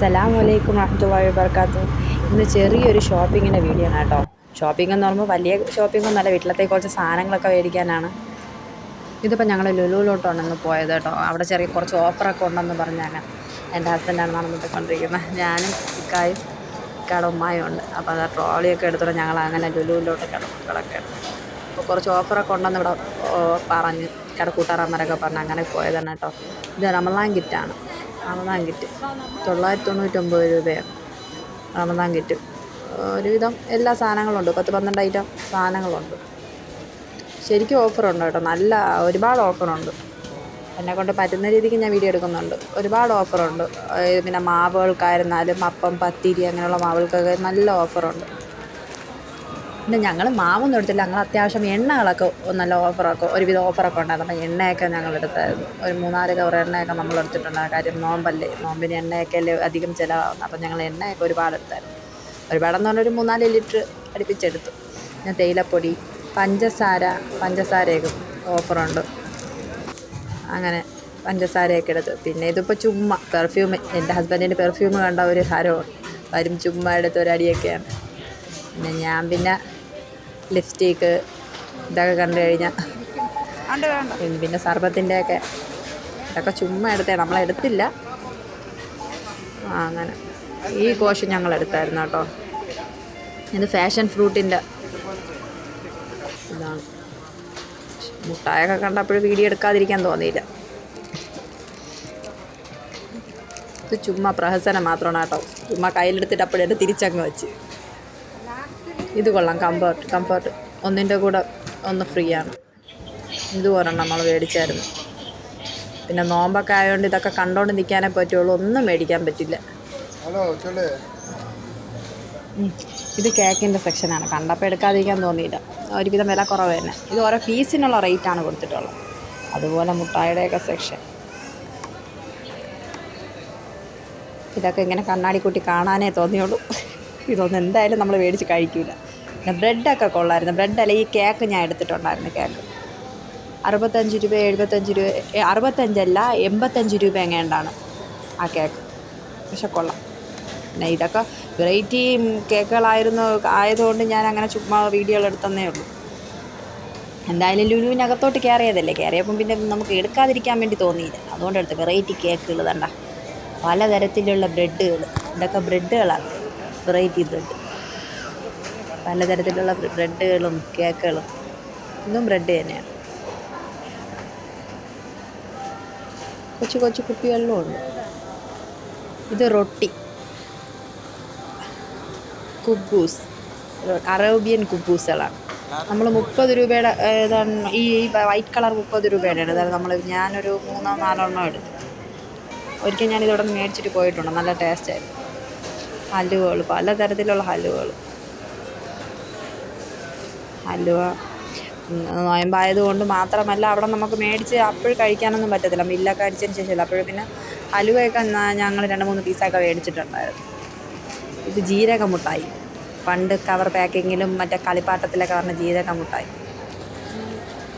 അസ്സലാമു അലൈക്കും വറഹ്മത്തുള്ളാഹി വബറകാതുഹു. ഇന്ന് ചെറിയൊരു ഷോപ്പിങ്ങിൻ്റെ വീഡിയോ ആണ് കേട്ടോ. ഷോപ്പിംഗ് എന്ന് പറയുമ്പോൾ വലിയ ഷോപ്പിംഗ് ഒന്നുമല്ല, വീട്ടിലത്തേക്ക് കുറച്ച് സാധനങ്ങളൊക്കെ മേടിക്കാനാണ്. ഇതിപ്പോൾ ഞങ്ങൾ ലുലുവിലോട്ടാണ് ഇന്ന് പോയത് കേട്ടോ. അവിടെ കുറച്ച് ഓഫറൊക്കെ ഉണ്ടെന്ന് പറഞ്ഞാൽ എൻ്റെ ഹസ്ബൻഡാണ് നടന്നിട്ടുകൊണ്ടിരിക്കുന്നത്. ഞാനും ഇക്കായും ഇക്കാടെ ഉമ്മായും ഉണ്ട്. അപ്പോൾ അത് ട്രോളിയൊക്കെ എടുത്തിട്ട് ഞങ്ങൾ അങ്ങനെ ലുലുവിലോട്ട് കിടക്കുകയൊക്കെ എടുത്തു. അപ്പോൾ കുറച്ച് ഓഫറൊക്കെ ഉണ്ടെന്ന് ഇവിടെ പറഞ്ഞ് കൂട്ടുകാരന്മാരൊക്കെ പറഞ്ഞ് അങ്ങനെ പോയതാണ് കേട്ടോ. ഇത് റമദാൻ കിറ്റാണ്. റമദാൻ കിറ്റ് 999 രൂപയാണ് റമദാൻ കിറ്റ്. ഒരുവിധം എല്ലാ സാധനങ്ങളുണ്ട്, 10-12 ഐറ്റം സാധനങ്ങളുണ്ട്. ശരിക്കും ഓഫറുണ്ട് കേട്ടോ, ഒരുപാട് ഓഫറുണ്ട്. എന്നെക്കൊണ്ട് പറ്റുന്ന രീതിക്ക് ഞാൻ വീഡിയോ എടുക്കുന്നുണ്ട്. ഒരുപാട് ഓഫറുണ്ട്. പിന്നെ മാവുകൾക്കായിരുന്നാലും അപ്പം, പത്തിരി അങ്ങനെയുള്ള മാവുകൾക്കൊക്കെ നല്ല ഓഫറുണ്ട്. പിന്നെ ഞങ്ങൾ മാവൊന്നും എടുത്തില്ല, ഞങ്ങൾ അത്യാവശ്യം എണ്ണകളൊക്കെ നല്ല ഓഫറൊക്കെ ഒരുവിധം ഓഫറൊക്കെ ഉണ്ടായിരുന്നു. അപ്പം എണ്ണയൊക്കെ ഞങ്ങൾ എടുത്തായിരുന്നു. ഒരു 3-4 കവർ എണ്ണയൊക്കെ നമ്മൾ എടുത്തിട്ടുണ്ടായിരുന്നു. കാര്യം നോമ്പല്ലേ, നോമ്പിന് എണ്ണയൊക്കെ അല്ലേ അധികം ചിലവാകുന്നത്. അപ്പം ഞങ്ങൾ എണ്ണയൊക്കെ ഒരുപാട് എടുത്തായിരുന്നു. ഒരുപാടെന്ന് പറഞ്ഞാൽ ഒരു 3-4 ലിറ്റർ അടുപ്പിച്ചെടുത്തു. പിന്നെ തേയിലപ്പൊടി, പഞ്ചസാരയൊക്കെ ഓഫറുണ്ട്. അങ്ങനെ പഞ്ചസാരയൊക്കെ എടുത്ത്. പിന്നെ ഇതിപ്പോൾ ചുമ്മാ പെർഫ്യൂം, എൻ്റെ ഹസ്ബൻഡിൻ്റെ പെർഫ്യൂം കണ്ട ഒരു ഹരവും വരും, ചുമ്മാ എടുത്ത് ഒരടിയൊക്കെയാണ്. പിന്നെ ഞാൻ ലിപ്സ്റ്റിക്ക് ഇതൊക്കെ കണ്ടു കഴിഞ്ഞാൽ പിന്നെ സർബത്തിൻ്റെയൊക്കെ ഇതൊക്കെ ചുമ്മാ എടുത്തേ, നമ്മളെടുത്തില്ല. അങ്ങനെ ഈ കോഷ് ഞങ്ങൾ എടുത്തായിരുന്നു കേട്ടോ. ഇത് ഫാഷൻ ഫ്രൂട്ടിൻ്റെ ഇതാണ്. മുട്ടായൊക്കെ കണ്ടപ്പോൾ വീഡിയോ എടുക്കാതിരിക്കാൻ തോന്നിയില്ല. ഇത് ചുമ്മാ പ്രഹസനം മാത്രമാണ് കേട്ടോ. ചുമ്മാ കയ്യിലെടുത്തിട്ട് അപ്പോഴേ തിരിച്ചങ്ങ് വെച്ച്. ഇത് കൊള്ളാം, കംഫർട്ട് ഒന്നിൻ്റെ കൂടെ ഒന്ന് ഫ്രീ ആണ്. ഇതുപോലെ നമ്മൾ മേടിച്ചായിരുന്നു. പിന്നെ നോമ്പൊക്കെ ആയതുകൊണ്ട് ഇതൊക്കെ കണ്ടോണ്ട് നിൽക്കാനേ പറ്റുള്ളൂ, ഒന്നും മേടിക്കാൻ പറ്റില്ല. ഇത് കേക്കിൻ്റെ സെക്ഷനാണ്. കണ്ടപ്പോൾ എടുക്കാതിരിക്കാൻ തോന്നിയില്ല. ഒരുവിധം വില കുറവ് തന്നെ. ഇത് ഓരോ പീസിനുള്ള റേറ്റാണ് കൊടുത്തിട്ടുള്ളത്. അതുപോലെ മുട്ടായിയുടെയൊക്കെ സെക്ഷൻ. ഇതൊക്കെ ഇങ്ങനെ കണ്ണാടി കൂട്ടി കാണാനേ തോന്നിയുള്ളൂ. ഇതൊന്നും എന്തായാലും നമ്മൾ മേടിച്ച് കഴിക്കില്ല. പിന്നെ ബ്രെഡൊക്കെ കൊള്ളായിരുന്നു. ബ്രെഡല്ല, ഈ കേക്ക് ഞാൻ എടുത്തിട്ടുണ്ടായിരുന്നു. കേക്ക് 65 രൂപ, 75 രൂപ, 65 85 രൂപ എങ്ങാണ്ടാണ് ആ കേക്ക്. പക്ഷെ കൊള്ളാം. പിന്നെ ഇതൊക്കെ വെറൈറ്റി ആയതുകൊണ്ട് ഞാൻ അങ്ങനെ ചുമ്മാ വീഡിയോകൾ എടുത്തന്നേ ഉള്ളൂ. എന്തായാലും ലുലുവിനകത്തോട്ട് കയറിയതല്ലേ, കയറിയപ്പം പിന്നെ നമുക്ക് എടുക്കാതിരിക്കാൻ വേണ്ടി തോന്നിയില്ല. അതുകൊണ്ട് എടുത്ത് വെറൈറ്റി കേക്കുകൾ കണ്ട പലതരത്തിലുള്ള ബ്രെഡുകൾ. ഇതൊക്കെ ബ്രെഡുകളാണ്, വെറൈറ്റി ബ്രെഡ്. പലതരത്തിലുള്ള ബ്രെഡുകളും കേക്കുകളും. ഇതും ബ്രെഡ് തന്നെയാണ്. കൊച്ചു കുപ്പികളിലും ഉണ്ട്. ഇത് റൊട്ടി, കുബൂസ്, അറേബ്യൻ കുബൂസുകളാണ്. നമ്മൾ 30 രൂപയുടെ ഈ വൈറ്റ് കളർ 30 രൂപയുടെ. അതായത് ഞാനൊരു 3-4 എടുത്തു. ഒരിക്കൽ ഞാനിതോടെ നിന്ന് മേടിച്ചിട്ട് പോയിട്ടുണ്ട്. നല്ല ടേസ്റ്റായിരുന്നു. ഹലുവകൾ, പലതരത്തിലുള്ള ഹലുവകൾ. ഹലുവ നോയമ്പായതുകൊണ്ട് മാത്രമല്ല, അവിടെ നമുക്ക് മേടിച്ച് അപ്പോഴും കഴിക്കാനൊന്നും പറ്റത്തില്ല. ബില്ലൊക്കെ അടിച്ചതിന് ശേഷമല്ല. അപ്പോഴും പിന്നെ ഹലുവയൊക്കെ ഞങ്ങൾ 2-3 പീസൊക്കെ മേടിച്ചിട്ടുണ്ടായിരുന്നു. ഇത് ജീരക മുട്ടായി. പണ്ട് കവർ പാക്കിങ്ങിലും മറ്റേ കളിപ്പാട്ടത്തിലൊക്കെ പറഞ്ഞ ജീരക മുട്ടായി.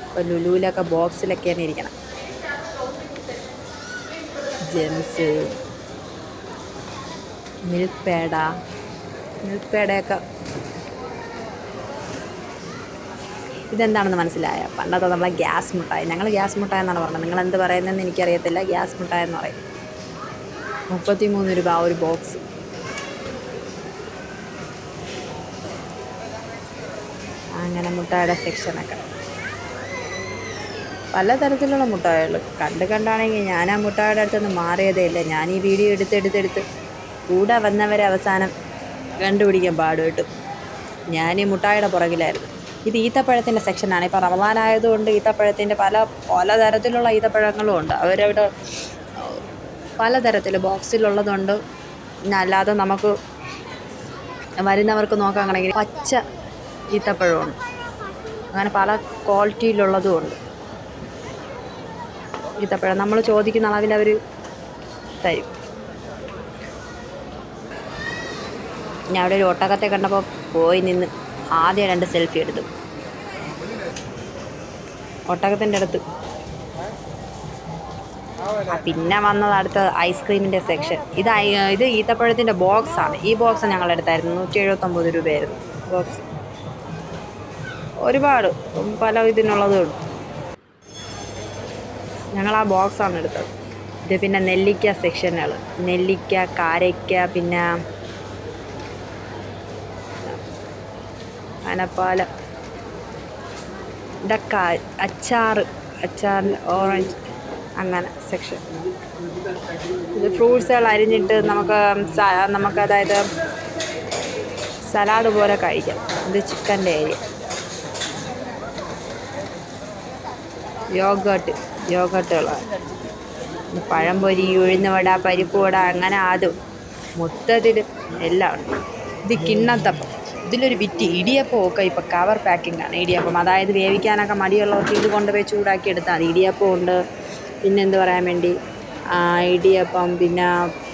ഇപ്പോൾ ലുലുവിലൊക്കെ ബോക്സിലൊക്കെയാണ് ഇരിക്കണം. ജെംസ്, മിൽക്ക് പേടയൊക്കെ. ഇതെന്താണെന്ന് മനസ്സിലായ? പണ്ടത്തെ നമ്മളെ ഗ്യാസ് മുട്ടായി. ഞങ്ങൾ ഗ്യാസ് മുട്ടായി എന്നാണ് പറഞ്ഞത്. നിങ്ങൾ എന്ത് പറയുന്നതെന്ന് എനിക്കറിയത്തില്ല. ഗ്യാസ് മുട്ടായി എന്ന് പറയും. 33 രൂപ ഒരു ബോക്സ്. അങ്ങനെ മുട്ടായിയുടെ സെക്ഷനൊക്കെ പലതരത്തിലുള്ള മുട്ടായികൾ കണ്ടാണെങ്കിൽ ഞാൻ ആ മുട്ടായിയുടെ അടുത്തൊന്നും മാറിയതേ ഇല്ല. ഞാൻ ഈ വീഡിയോ എടുത്തെടുത്ത് കൂടെ വന്നവരെ അവസാനം കണ്ടുപിടിക്കാൻ പാടുപെട്ടു. ഞാൻ ഈ മുട്ടായിയുടെ പുറകിലായിരുന്നു. ഇത് ഈത്തപ്പഴത്തിൻ്റെ സെക്ഷനാണ്. ഇപ്പോൾ റമദാൻ ആയതുകൊണ്ട് ഈത്തപ്പഴത്തിൻ്റെ പലതരത്തിലുള്ള ഈത്തപ്പഴങ്ങളും ഉണ്ട്. അവരവിടെ പലതരത്തിൽ ബോക്സിലുള്ളതുണ്ട്. പിന്നെ അല്ലാതെ നമുക്ക് വരുന്നവർക്ക് നോക്കുകയാണെങ്കിൽ പച്ച ഈത്തപ്പഴമുണ്ട്. അങ്ങനെ പല ക്വാളിറ്റിയിലുള്ളതും ഉണ്ട്. ഈത്തപ്പഴം നമ്മൾ ചോദിക്കുന്ന അളവിൽ അവർ തരും. ഞാൻ അവിടെ ഒരു ഒട്ടകത്തെ കണ്ടപ്പോൾ പോയി നിന്ന് ആദ്യം 2 സെൽഫി എടുത്തു. ഒട്ടകത്തിൻ്റെ അടുത്ത് പിന്നെ വന്നത് അടുത്ത ഐസ്ക്രീമിൻ്റെ സെക്ഷൻ. ഇത് ഈത്തപ്പഴത്തിൻ്റെ ബോക്സാണ്. ഈ ബോക്സ് ഞങ്ങളെടുത്തായിരുന്നു. 179 രൂപയായിരുന്നു ബോക്സ്. ഒരുപാട് പല ഇതിനുള്ളതും ഉണ്ട്. ഞങ്ങൾ ആ ബോക്സാണ് എടുത്തത്. ഇത് പിന്നെ നെല്ലിക്ക സെക്ഷനുകൾ, നെല്ലിക്ക, കാരയ്ക്ക, പിന്നെ ആനപ്പാല, ഇതൊക്കെ അച്ചാറിന് ഓറഞ്ച്, അങ്ങനെ സെക്ഷൻ. ഇത് ഫ്രൂട്ട്സുകൾ അരിഞ്ഞിട്ട് നമുക്ക് അതായത് സലാഡ് പോലെ കഴിക്കാം. ഇത് ചിക്കൻ്റെ ഏരിയ. യോഗട്ടുകളാണ്. പഴംപൊരി, ഉഴുന്നുവട, പരിപ്പ് വട, അങ്ങനെ അതും മൊത്തത്തിൽ എല്ലാം ഉണ്ട്. ഇത് കിണ്ണത്തപ്പം. ഇതിലൊരു വിറ്റ് ഇടിയപ്പമൊക്കെ ഇപ്പോൾ കവർ പാക്കിംഗാണ്. ഇടിയപ്പം അതായത് വേവിക്കാനൊക്കെ മടിയുള്ളവർക്ക് ഇത് കൊണ്ടുപോയി ചൂടാക്കി എടുത്താൽ മതി. ഇടിയപ്പം ഉണ്ട്. പിന്നെ എന്ത് പറയാൻ വേണ്ടി, ഇടിയപ്പം, പിന്നെ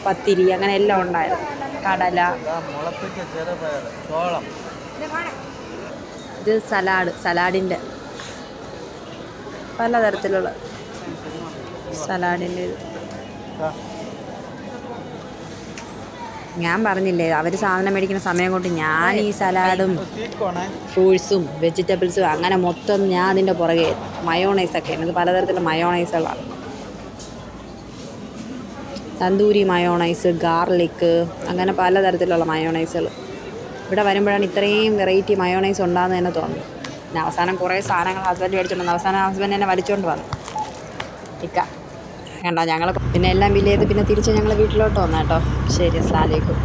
പത്തിരി, അങ്ങനെ എല്ലാം ഉണ്ടായിരുന്നു. കടല. ഇത് സലാഡിൻ്റെ പലതരത്തിലുള്ള സലാഡിൻ്റെ ഇത്. ഞാൻ പറഞ്ഞില്ലേ, അവർ സാധനം മേടിക്കുന്ന സമയം കൊണ്ട് ഞാൻ ഈ സലാഡും ഫ്രൂട്ട്സും വെജിറ്റബിൾസും അങ്ങനെ മൊത്തം ഞാൻ അതിൻ്റെ പുറകെ. മയോണൈസൊക്കെ ഇത് പലതരത്തിലുള്ള മയോണൈസുകളാണ്. തന്തൂരി മയോണൈസ്, ഗാർലിക്ക്, അങ്ങനെ പലതരത്തിലുള്ള മയോണൈസുകൾ. ഇവിടെ വരുമ്പോഴാണ് ഇത്രയും വെറൈറ്റി മയോണൈസ് ഉണ്ടാകുന്നത് തന്നെ തോന്നുന്നു. പിന്നെ അവസാനം കുറേ സാധനങ്ങൾ ഹസ്ബൻഡ് മേടിച്ചോണ്ട് വന്നു. അവസാനം ഹസ്ബൻഡ് എന്നെ വലിച്ചുകൊണ്ട് വന്നു. കണ്ടോ ഞങ്ങൾ പിന്നെ എല്ലാം ബില്ല് ചെയ്ത് പിന്നെ തിരിച്ച് ഞങ്ങൾ വീട്ടിലോട്ട് വന്നു കേട്ടോ. ശരി, അസ്സലാമു അലൈക്കും.